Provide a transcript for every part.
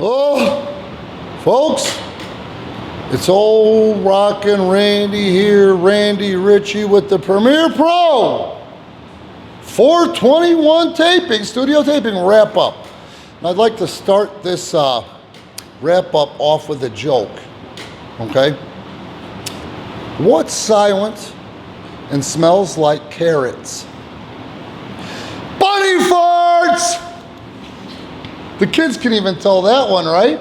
Oh, folks, it's old Rockin' Randy here, Randy Ritchie with the Premier Pro 421 taping, studio taping wrap-up. And I'd like to start this wrap-up off with a joke, okay? What's silent and smells like carrots? Bunny farts! The kids can even tell that one, right?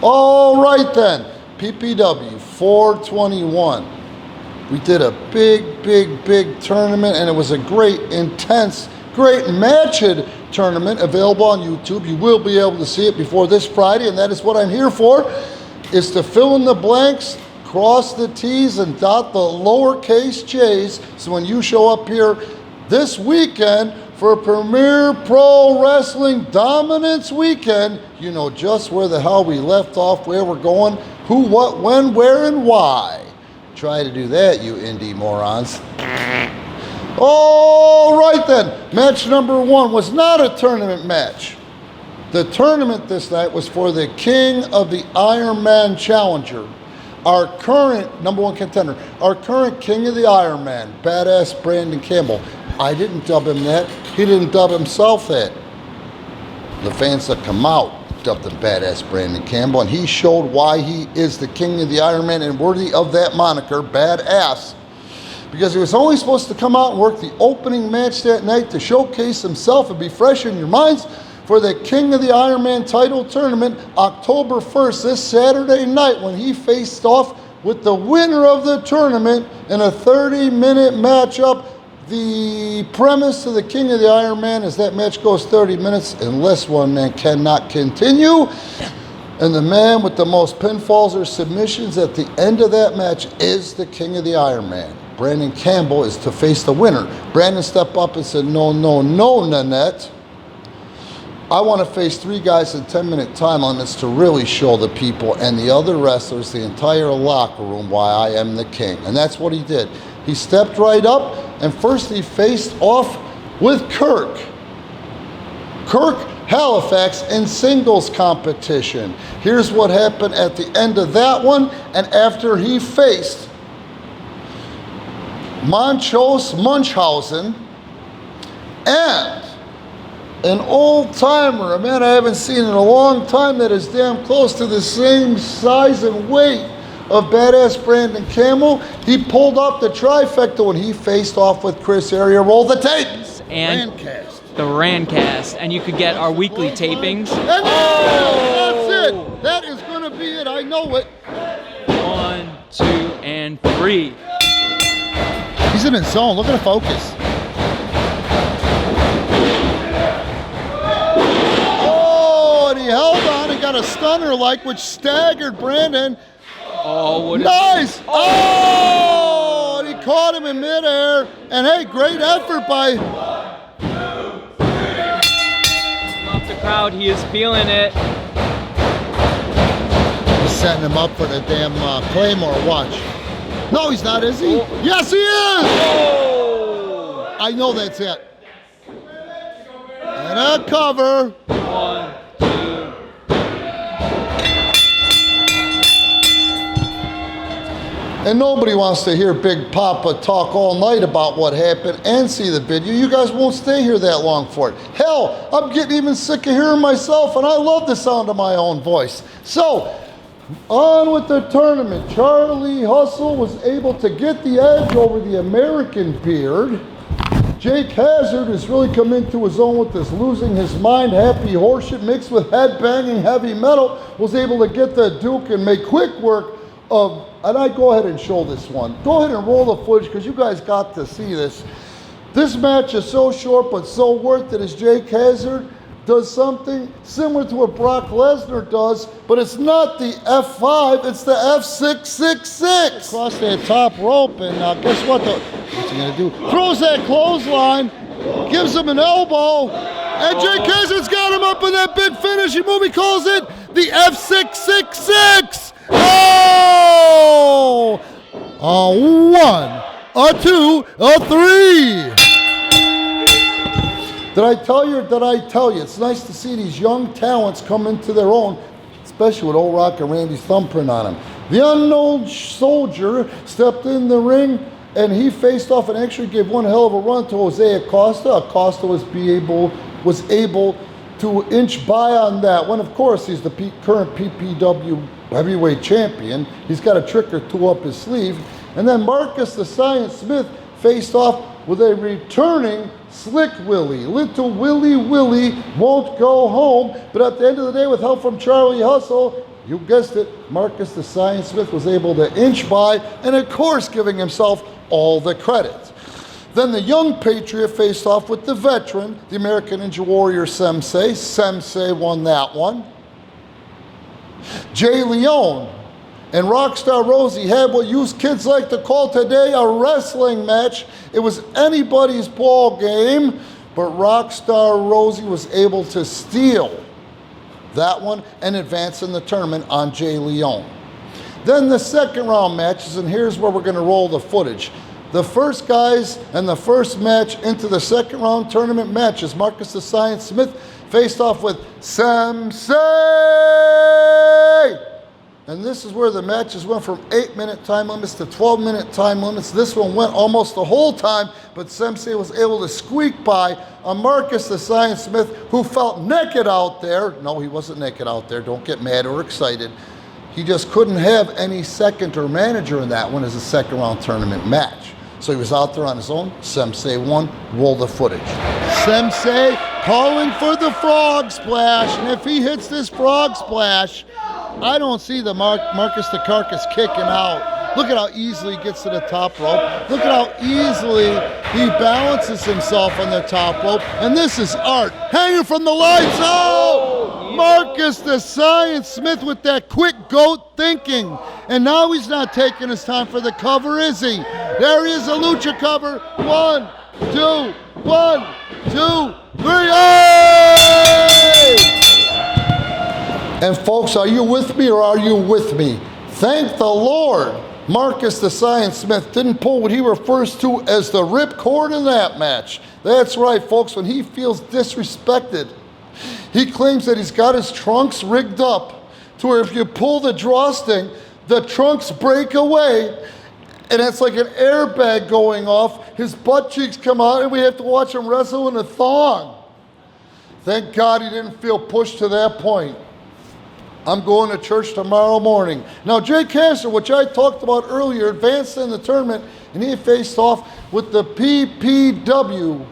All right then, PPW 421. We did a big tournament, and it was a great, intense, great matched tournament available on YouTube. You will be able to see it before this Friday, and that is what I'm here for, is to fill in the blanks, cross the T's, and dot the lowercase J's, so when you show up here this weekend for Premier Pro Wrestling Dominance Weekend, you know just where the hell we left off, where we're going, who, what, when, where, and why. Try to do that, you indie morons. All right then, match number one was not a tournament match. The tournament this night was for the King of the Iron Man Challenger. Our current number one contender, our current King of the Iron Man, badass Brandon Campbell. I didn't dub him that. He didn't dub himself that. The fans that come out dubbed him badass Brandon Campbell, and he showed why he is the King of the Iron Man and worthy of that moniker, badass. Because he was only supposed to come out and work the opening match that night to showcase himself and be fresh in your minds for the King of the Iron Man title tournament, October 1st, this Saturday night, when he faced off with the winner of the tournament in a 30-minute matchup. The premise of the King of the Iron Man is that match goes 30 minutes unless one man cannot continue. And the man with the most pinfalls or submissions at the end of that match is the King of the Iron Man. Brandon Campbell is to face the winner. Brandon stepped up and said, no, Nanette. I want to face three guys in 10-minute time limits to really show the people and the other wrestlers, the entire locker room, why I am the king. And that's what he did. He stepped right up, and first he faced off with Kirk Halifax in singles competition. Here's what happened at the end of that one, and after he faced Monchos Munchausen and an old timer, a man I haven't seen in a long time that is damn close to the same size and weight of badass Brandon Campbell, he pulled off the trifecta when he faced off with Chris Area. Roll the tapes. And Rancast. The Rancast. And you could get our weekly tapings. And that's it. That is going to be it. I know it. 1, 2, and 3. He's in his zone. Look at the focus. Oh, and he held on and got a stunner which staggered Brandon. Oh, what is nice! Oh, and he caught him in midair. And hey, great effort by. 1, 2, 3. Off the crowd, he is feeling it. He's setting him up for the damn Claymore. Watch. No, he's not, is he? Oh. Yes, he is! Oh. I know that's it. And a cover. 1, 2. And nobody wants to hear Big Papa talk all night about what happened and see the video. You guys won't stay here that long for it. Hell, I'm getting even sick of hearing myself, and I love the sound of my own voice. So, on with the tournament. Charlie Hustle was able to get the edge over the American Beard. Jake Hazard has really come into his own with this losing his mind happy horseshit mixed with head-banging heavy metal. Was able to get the Duke and make quick work of. And I go ahead and show this one. Go ahead and roll the footage because you guys got to see this. This match is so short but so worth it as Jake Hazard does something similar to what Brock Lesnar does, but it's not the F5, it's the F666. Across that top rope, and guess what? What's he gonna do? Throws that clothesline, gives him an elbow, and Jake Hazard's got him up in that big finishing move. He calls it the F666. Oh! A 1, a 2, a 3. Did I tell you or did I tell you? It's nice to see these young talents come into their own, especially with Old Rock and Randy's thumbprint on him. The unknown soldier stepped in the ring and he faced off and actually gave one hell of a run to Jose Acosta. Acosta was able to inch by on that one. Of course, he's the current PPW heavyweight champion. He's got a trick or two up his sleeve. And then Marcus the Science Smith faced off with a returning Slick Willie. Little Willie won't go home. But at the end of the day, with help from Charlie Hustle, you guessed it, Marcus the Science Smith was able to inch by, and of course giving himself all the credit. Then the young Patriot faced off with the veteran, the American Ninja Warrior Sensei. Sensei won that one. Jay Leone and Rockstar Rosie had what you kids like to call today a wrestling match. It was anybody's ball game, but Rockstar Rosie was able to steal that one and advance in the tournament on Jay Leone. Then the second round matches, and here's where we're going to roll the footage. The first guys and the first match into the second round tournament matches, Marcus the Science Smith faced off with Sensei! And this is where the matches went from 8-minute time limits to 12-minute time limits. This one went almost the whole time, but Sensei was able to squeak by on Marcus the Science Smith, who felt naked out there. No, he wasn't naked out there. Don't get mad or excited. He just couldn't have any second or manager in that one as a second round tournament match. So he was out there on his own. Sensei won. Roll the footage. Sensei calling for the frog splash. And if he hits this frog splash, I don't see the Marcus the Carcass kicking out. Look at how easily he gets to the top rope. Look at how easily he balances himself on the top rope. And this is art. Hanging from the lights. Oh! Marcus the Science Smith with that quick goat thinking. And now he's not taking his time for the cover, is he? There he is, a lucha cover. 1, 2, 1, 2, 3. Hey! And folks, are you with me or are you with me? Thank the Lord, Marcus the Science Smith didn't pull what he refers to as the ripcord in that match. That's right, folks, when he feels disrespected, he claims that he's got his trunks rigged up to where if you pull the drawstring, the trunks break away, and it's like an airbag going off. His butt cheeks come out, and we have to watch him wrestle in a thong. Thank God he didn't feel pushed to that point. I'm going to church tomorrow morning. Now, Jay Cancer, which I talked about earlier, advanced in the tournament, and he faced off with the PPW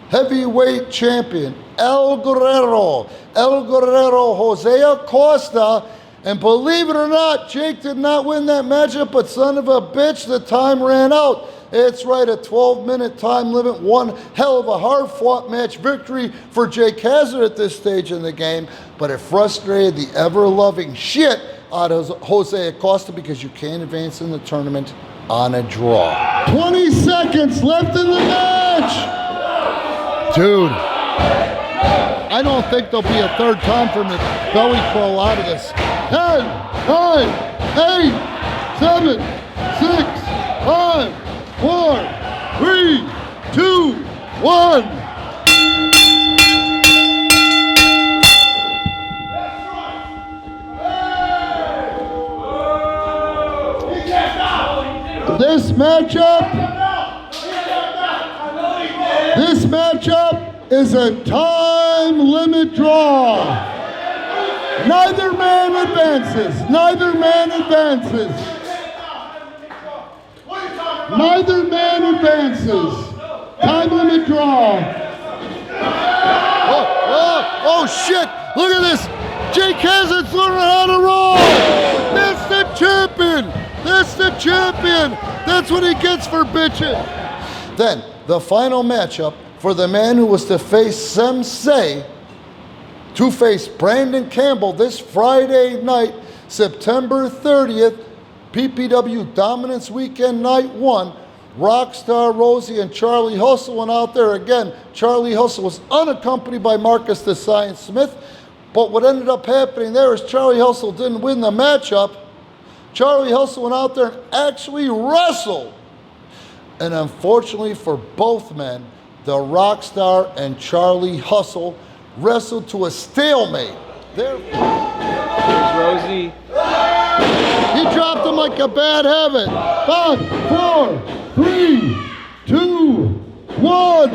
heavyweight champion, El Guerrero Jose Acosta. And believe it or not, Jake did not win that matchup, but son of a bitch, the time ran out. It's right, a 12-minute time limit. One hell of a hard-fought match victory for Jake Hazard at this stage in the game, but it frustrated the ever-loving shit out of Jose Acosta because you can't advance in the tournament on a draw. 20 seconds left in the match! Dude, I don't think there'll be a third time for me to belly crawl out of this. 10, 9, 8, 7, 6, 5, 4, 3, 2, 1. This matchup is a time limit draw. Neither man advances. Neither man advances. Neither man advances. Time limit draw. Oh shit! Look at this! Jake Hazard's learning how to roll! That's the champion! That's the champion! That's what he gets for bitching! Then, the final matchup for the man who was to face Sensei, to face Brandon Campbell this Friday night, September 30th, PPW Dominance Weekend Night 1. Rockstar Rosie and Charlie Hustle went out there again. Charlie Hustle was unaccompanied by Marcus the Science Smith, but what ended up happening there is Charlie Hustle didn't win the matchup. Charlie Hustle went out there and actually wrestled. And unfortunately for both men, the Rockstar and Charlie Hustle wrestled to a stalemate. There's Rosie. He dropped him like a bad habit. 5, 4, 3, 2, 1.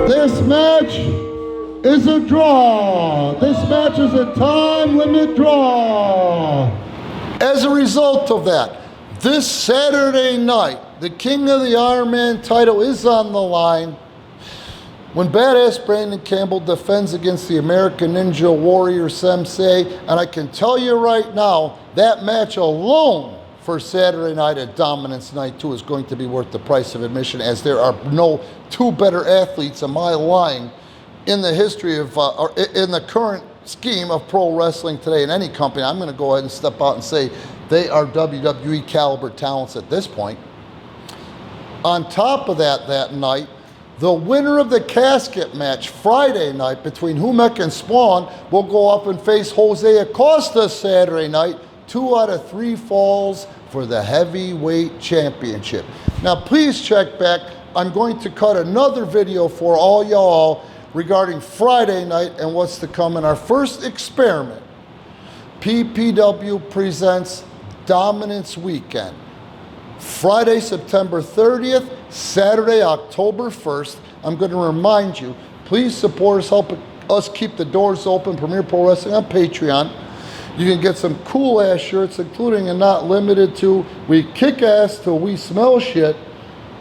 This match is a draw. This match is a time limit draw. As a result of that, this Saturday night, the King of the Iron Man title is on the line when Badass Brandon Campbell defends against the American Ninja Warrior Sensei. And I can tell you right now, that match alone for Saturday night at Dominance Night 2 is going to be worth the price of admission, as there are no two better athletes in my line in the history of, or in the current scheme of pro wrestling today in any company. I'm going to go ahead and step out and say they are WWE caliber talents at this point. On top of that, that night, the winner of the casket match Friday night between Humek and Spawn will go up and face Jose Acosta Saturday night. 2 out of 3 falls for the heavyweight championship. Now please check back. I'm going to cut another video for all y'all regarding Friday night and what's to come in our first experiment. PPW presents Dominance Weekend. Friday, September 30th, Saturday, October 1st. I'm going to remind you, please support us, help us keep the doors open. Premier Pro Wrestling on Patreon. You can get some cool ass shirts, including and not limited to "We Kick Ass Till We Smell Shit,"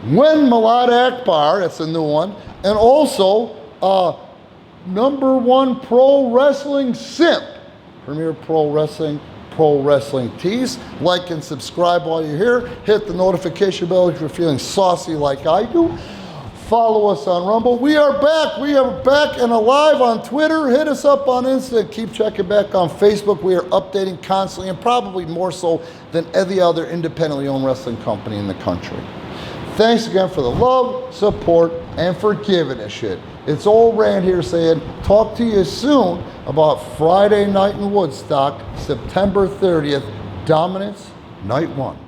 When Malad Akbar, that's a new one, and also #1 Pro Wrestling Simp, Premier Pro Wrestling Tees. Like and subscribe while you're here. Hit the notification bell if you're feeling saucy like I do. Follow us on Rumble. We are back. We are back and alive on Twitter. Hit us up on Insta. Keep checking back on Facebook. We are updating constantly, and probably more so than any other independently owned wrestling company in the country. Thanks again for the love, support, and for giving a shit. It's old Rand here saying, talk to you soon about Friday night in Woodstock, September 30th, Dominance Night 1.